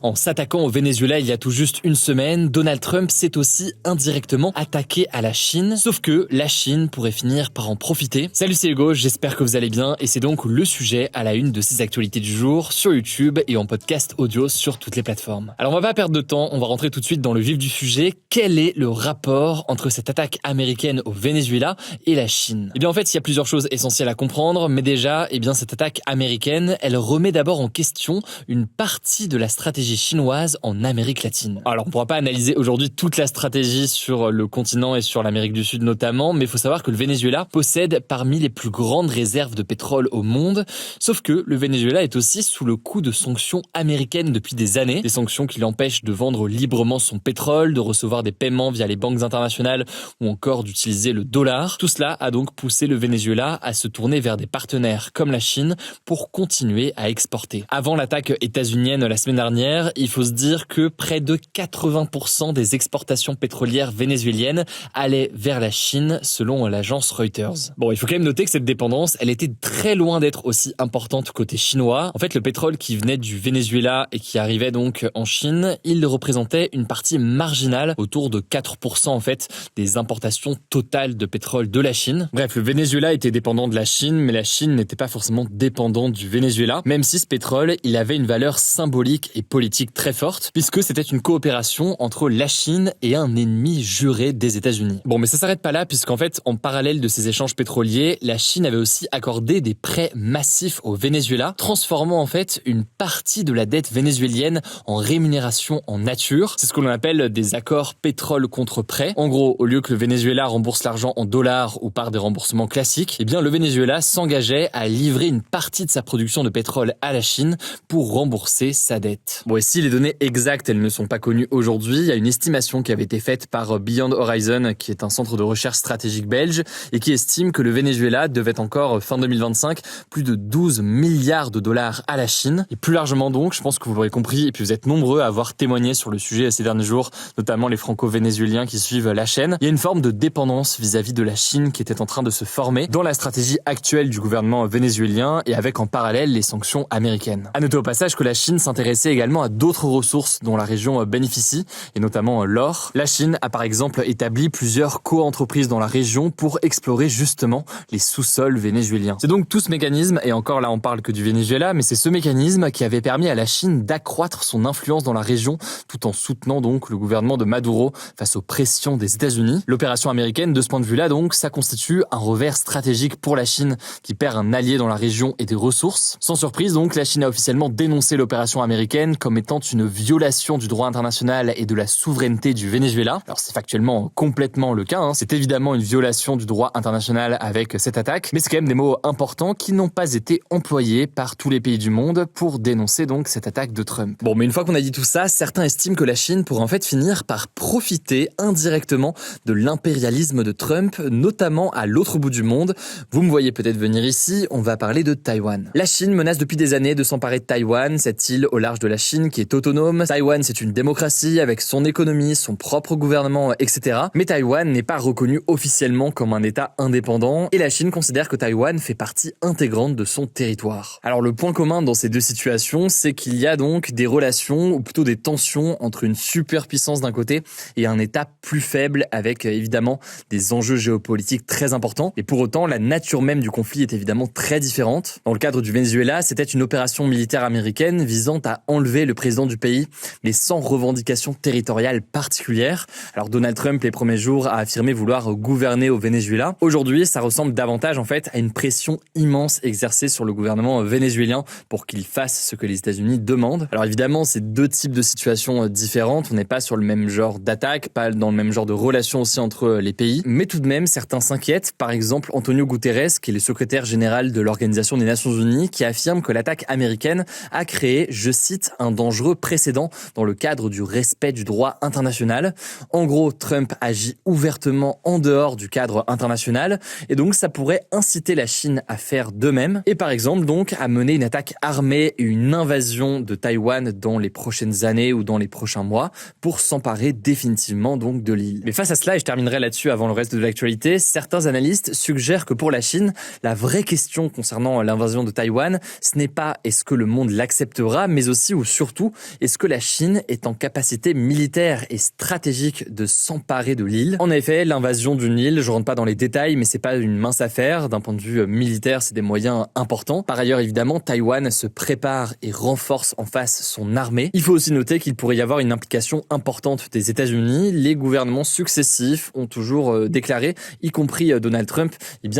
En s'attaquant au Venezuela il y a tout juste une semaine, Donald Trump s'est aussi indirectement attaqué à la Chine, sauf que la Chine pourrait finir par en profiter. Salut, c'est Hugo, j'espère que vous allez bien et c'est donc le sujet à la une de ces actualités du jour sur YouTube et en podcast audio sur toutes les plateformes. Alors on va pas perdre de temps, on va rentrer tout de suite dans le vif du sujet. Quel est le rapport entre cette attaque américaine au Venezuela et la Chine? Eh bien en fait, il y a plusieurs choses essentielles à comprendre, mais déjà, cette attaque américaine, elle remet d'abord en question une partie de la stratégie chinoise en Amérique latine. Alors on pourra pas analyser aujourd'hui toute la stratégie sur le continent et sur l'Amérique du Sud notamment, mais il faut savoir que le Venezuela possède parmi les plus grandes réserves de pétrole au monde, sauf que le Venezuela est aussi sous le coup de sanctions américaines depuis des années, des sanctions qui l'empêchent de vendre librement son pétrole, de recevoir des paiements via les banques internationales ou encore d'utiliser le dollar. Tout cela a donc poussé le Venezuela à se tourner vers des partenaires comme la Chine pour continuer à exporter. Avant l'attaque états-unienne la semaine dernière, il faut se dire que près de 80% des exportations pétrolières vénézuéliennes allaient vers la Chine selon l'agence Reuters. Bon, il faut quand même noter que cette dépendance, elle était très loin d'être aussi importante côté chinois. En fait, le pétrole qui venait du Venezuela et qui arrivait donc en Chine, il représentait une partie marginale, autour de 4% en fait, des importations totales de pétrole de la Chine. Bref, le Venezuela était dépendant de la Chine, mais la Chine n'était pas forcément dépendante du Venezuela, même si ce pétrole, il avait une valeur symbolique et politique très forte, puisque c'était une coopération entre la Chine et un ennemi juré des États-Unis. Bon, mais ça s'arrête pas là, puisqu'en fait, en parallèle de ces échanges pétroliers, la Chine avait aussi accordé des prêts massifs au Venezuela, transformant en fait une partie de la dette vénézuélienne en rémunération en nature. C'est ce que l'on appelle des accords pétrole contre prêt. En gros, au lieu que le Venezuela rembourse l'argent en dollars ou par des remboursements classiques, le Venezuela s'engageait à livrer une partie de sa production de pétrole à la Chine pour rembourser sa dette. Bon, et si les données exactes, elles ne sont pas connues aujourd'hui, il y a une estimation qui avait été faite par Beyond Horizon, qui est un centre de recherche stratégique belge, et qui estime que le Venezuela devait encore, fin 2025, plus de 12 milliards de dollars à la Chine. Et plus largement donc, je pense que vous l'aurez compris, et puis vous êtes nombreux à avoir témoigné sur le sujet ces derniers jours, notamment les franco-vénézuéliens qui suivent la chaîne. Il y a une forme de dépendance vis-à-vis de la Chine qui était en train de se former dans la stratégie actuelle du gouvernement vénézuélien et avec en parallèle les sanctions américaines. À noter au passage que la Chine s'intéressait également à d'autres ressources dont la région bénéficie, et notamment l'or. La Chine a par exemple établi plusieurs co-entreprises dans la région pour explorer justement les sous-sols vénézuéliens. C'est donc tout ce mécanisme, et encore là on parle que du Venezuela, mais c'est ce mécanisme qui avait permis à la Chine d'accroître son influence dans la région tout en soutenant donc le gouvernement de Maduro face aux pressions des États-Unis. L'opération américaine, de ce point de vue-là donc, ça constitue un revers stratégique pour la Chine qui perd un allié dans la région et des ressources. Sans surprise donc, la Chine a officiellement dénoncé l'opération américaine comme étant une violation du droit international et de la souveraineté du Venezuela. Alors c'est factuellement complètement le cas, c'est évidemment une violation du droit international avec cette attaque, mais c'est quand même des mots importants qui n'ont pas été employés par tous les pays du monde pour dénoncer donc cette attaque de Trump. Bon, mais une fois qu'on a dit tout ça, certains estiment que la Chine pourrait en fait finir par profiter indirectement de l'impérialisme de Trump, notamment à l'autre bout du monde. Vous me voyez peut-être venir ici, on va parler de Taïwan. La Chine menace depuis des années de s'emparer de Taïwan, cette île au large de la Chine qui est autonome. Taïwan, c'est une démocratie avec son économie, son propre gouvernement, etc. Mais Taïwan n'est pas reconnu officiellement comme un État indépendant et la Chine considère que Taïwan fait partie intégrante de son territoire. Alors le point commun dans ces deux situations, c'est qu'il y a donc des relations, ou plutôt des tensions entre une superpuissance d'un côté et un État plus faible avec évidemment des enjeux géopolitiques très importants. Et pour autant, la nature même du conflit est évidemment très différente. Dans le cadre du Venezuela, c'était une opération militaire américaine visant à enlever le président du pays, mais sans revendication territoriale particulière. Alors Donald Trump, les premiers jours, a affirmé vouloir gouverner au Venezuela. Aujourd'hui, ça ressemble davantage en fait à une pression immense exercée sur le gouvernement vénézuélien pour qu'il fasse ce que les États-Unis demandent. Alors évidemment, c'est deux types de situations différentes. On n'est pas sur le même genre d'attaque, pas dans le même genre de relation aussi entre les pays. Mais tout de même, certains s'inquiètent. Par exemple, Antonio Guterres, qui est le secrétaire général de l'Organisation des Nations Unies, qui affirme que l'attaque américaine a créé, je cite, un dangereux précédent dans le cadre du respect du droit international. En gros, Trump agit ouvertement en dehors du cadre international et donc ça pourrait inciter la Chine à faire de même et par exemple donc à mener une attaque armée et une invasion de Taïwan dans les prochaines années ou dans les prochains mois pour s'emparer définitivement donc de l'île. Mais face à cela, et je terminerai là-dessus avant le reste de l'actualité, certains analystes suggèrent que pour la Chine, la vraie question concernant l'invasion de Taïwan, ce n'est pas est-ce que le monde l'acceptera, mais aussi ou surtout surtout, est-ce que la Chine est en capacité militaire et stratégique de s'emparer de l'île? En effet, l'invasion d'une île, je rentre pas dans les détails, mais c'est pas une mince affaire. D'un point de vue militaire, c'est des moyens importants. Par ailleurs, évidemment, Taïwan se prépare et renforce en face son armée. Il faut aussi noter qu'il pourrait y avoir une implication importante des États-Unis. Les gouvernements successifs ont toujours déclaré, y compris Donald Trump,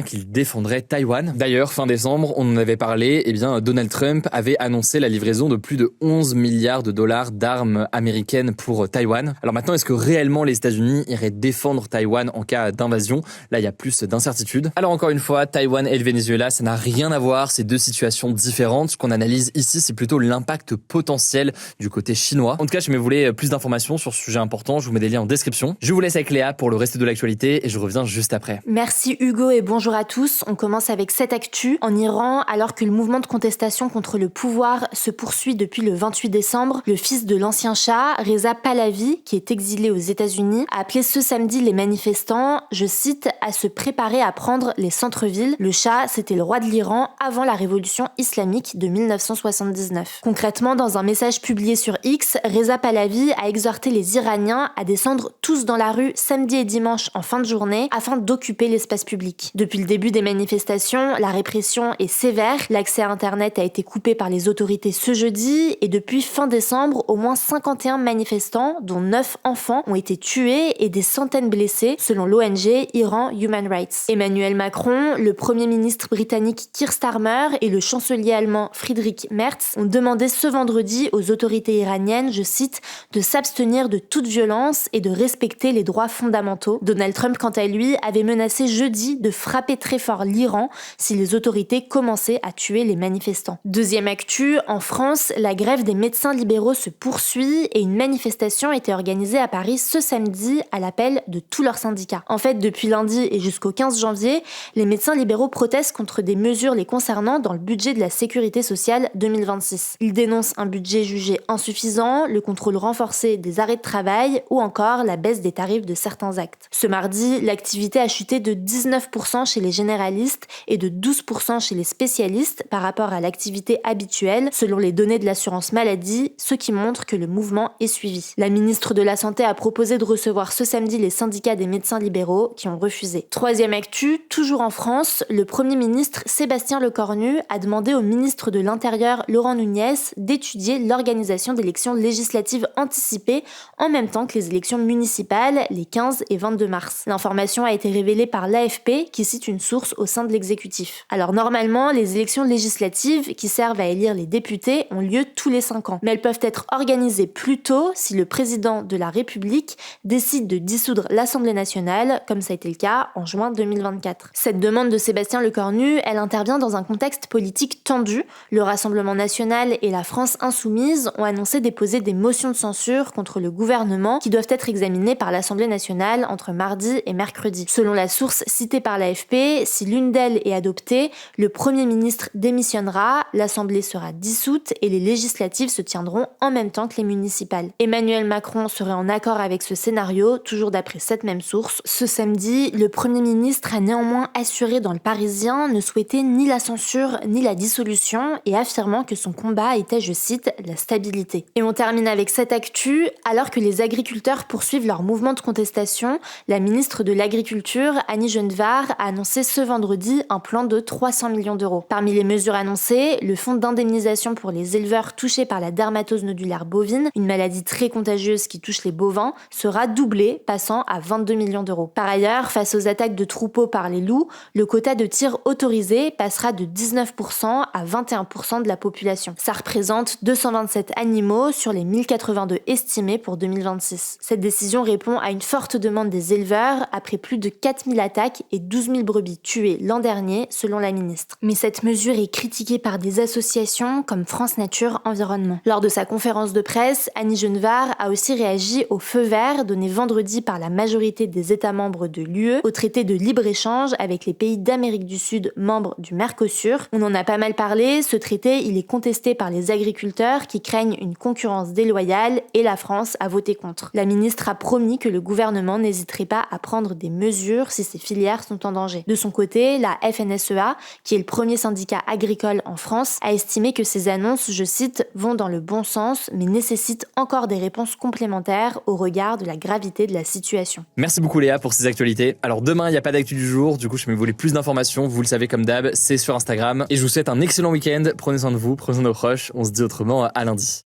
qu'il défendrait Taïwan. D'ailleurs, fin décembre, on en avait parlé, Donald Trump avait annoncé la livraison de plus de 11 milliards de dollars d'armes américaines pour Taïwan. Alors maintenant, est-ce que réellement les États-Unis iraient défendre Taïwan en cas d'invasion? Là, il y a plus d'incertitudes. Alors encore une fois, Taïwan et le Venezuela, ça n'a rien à voir, c'est deux situations différentes. Ce qu'on analyse ici, c'est plutôt l'impact potentiel du côté chinois. En tout cas, si vous voulez plus d'informations sur ce sujet important, je vous mets des liens en description. Je vous laisse avec Léa pour le reste de l'actualité et je reviens juste après. Merci Hugo et bonjour à tous. On commence avec cette actu. En Iran, alors que le mouvement de contestation contre le pouvoir se poursuit depuis le 28 décembre, le fils de l'ancien Shah, Reza Pahlavi, qui est exilé aux États-Unis, a appelé ce samedi les manifestants, je cite, à se préparer à prendre les centres-villes. Le Shah, c'était le roi de l'Iran avant la révolution islamique de 1979. Concrètement, dans un message publié sur X, Reza Pahlavi a exhorté les Iraniens à descendre tous dans la rue samedi et dimanche en fin de journée afin d'occuper l'espace public. Depuis le début des manifestations, la répression est sévère. L'accès à Internet a été coupé par les autorités ce jeudi et depuis fin décembre, au moins 51 manifestants, dont 9 enfants, ont été tués et des centaines blessés, selon l'ONG Iran Human Rights. Emmanuel Macron, le Premier ministre britannique Keir Starmer et le chancelier allemand Friedrich Merz ont demandé ce vendredi aux autorités iraniennes, je cite, de s'abstenir de toute violence et de respecter les droits fondamentaux. Donald Trump, quant à lui, avait menacé jeudi de frapper très fort l'Iran si les autorités commençaient à tuer les manifestants. Deuxième actu, en France, la grève des médecins libéraux se poursuit et une manifestation a été organisée à Paris ce samedi à l'appel de tous leurs syndicats. En fait, depuis lundi et jusqu'au 15 janvier, les médecins libéraux protestent contre des mesures les concernant dans le budget de la sécurité sociale 2026. Ils dénoncent un budget jugé insuffisant, le contrôle renforcé des arrêts de travail ou encore la baisse des tarifs de certains actes. Ce mardi, l'activité a chuté de 19% chez les généralistes et de 12% chez les spécialistes par rapport à l'activité habituelle, selon les données de l'assurance maladie, ce qui montre que le mouvement est suivi. La ministre de la Santé a proposé de recevoir ce samedi les syndicats des médecins libéraux qui ont refusé. Troisième actu, toujours en France, le Premier ministre Sébastien Lecornu a demandé au ministre de l'Intérieur Laurent Nunez d'étudier l'organisation d'élections législatives anticipées en même temps que les élections municipales les 15 et 22 mars. L'information a été révélée par l'AFP qui cite une source au sein de l'exécutif. Alors normalement, les élections législatives qui servent à élire les députés ont lieu tous les 5 ans, mais elles peuvent être organisées plus tôt si le président de la République décide de dissoudre l'Assemblée nationale, comme ça a été le cas en juin 2024. Cette demande de Sébastien Lecornu, elle intervient dans un contexte politique tendu. Le Rassemblement national et la France insoumise ont annoncé déposer des motions de censure contre le gouvernement qui doivent être examinées par l'Assemblée nationale entre mardi et mercredi. Selon la source citée par l'AFP, si l'une d'elles est adoptée, le Premier ministre démissionnera, l'Assemblée sera dissoute et les législatives se tiendront en même temps que les municipales. Emmanuel Macron serait en accord avec ce scénario, toujours d'après cette même source. Ce samedi, le Premier ministre a néanmoins assuré dans Le Parisien ne souhaiter ni la censure ni la dissolution et affirmant que son combat était, je cite, la stabilité. Et on termine avec cette actu. Alors que les agriculteurs poursuivent leur mouvement de contestation, la ministre de l'Agriculture, Annie Genevard, a annoncé ce vendredi un plan de 300 millions d'euros. Parmi les mesures annoncées, le fonds d'indemnisation pour les éleveurs touchés par la dermatose nodulaire bovine, une maladie très contagieuse qui touche les bovins, sera doublé, passant à 22 millions d'euros. Par ailleurs, face aux attaques de troupeaux par les loups, le quota de tir autorisé passera de 19% à 21% de la population. Ça représente 227 animaux sur les 1082 estimés pour 2026. Cette décision répond à une forte demande des éleveurs après plus de 4000 attaques et 12 000 brebis tuées l'an dernier, selon la ministre. Mais cette mesure est critiquée par des associations comme France Nature Environnement. Lors de sa conférence de presse, Annie Genevard a aussi réagi au feu vert donné vendredi par la majorité des États membres de l'UE au traité de libre-échange avec les pays d'Amérique du Sud membres du Mercosur. On en a pas mal parlé, ce traité il est contesté par les agriculteurs qui craignent une concurrence déloyale et la France a voté contre. La ministre a promis que le gouvernement n'hésiterait pas à prendre des mesures si ces filières sont en danger. De son côté, la FNSEA, qui est le premier syndicat agricole en France, a estimé que ces annonces, je cite, vont vont dans le bon sens, mais nécessitent encore des réponses complémentaires au regard de la gravité de la situation. Merci beaucoup Léa pour ces actualités. Alors demain, il n'y a pas d'actu du jour, du coup si vous voulez plus d'informations, vous le savez comme d'hab, c'est sur Instagram. Et je vous souhaite un excellent week-end, prenez soin de vous, prenez soin de nos proches, on se dit autrement à lundi.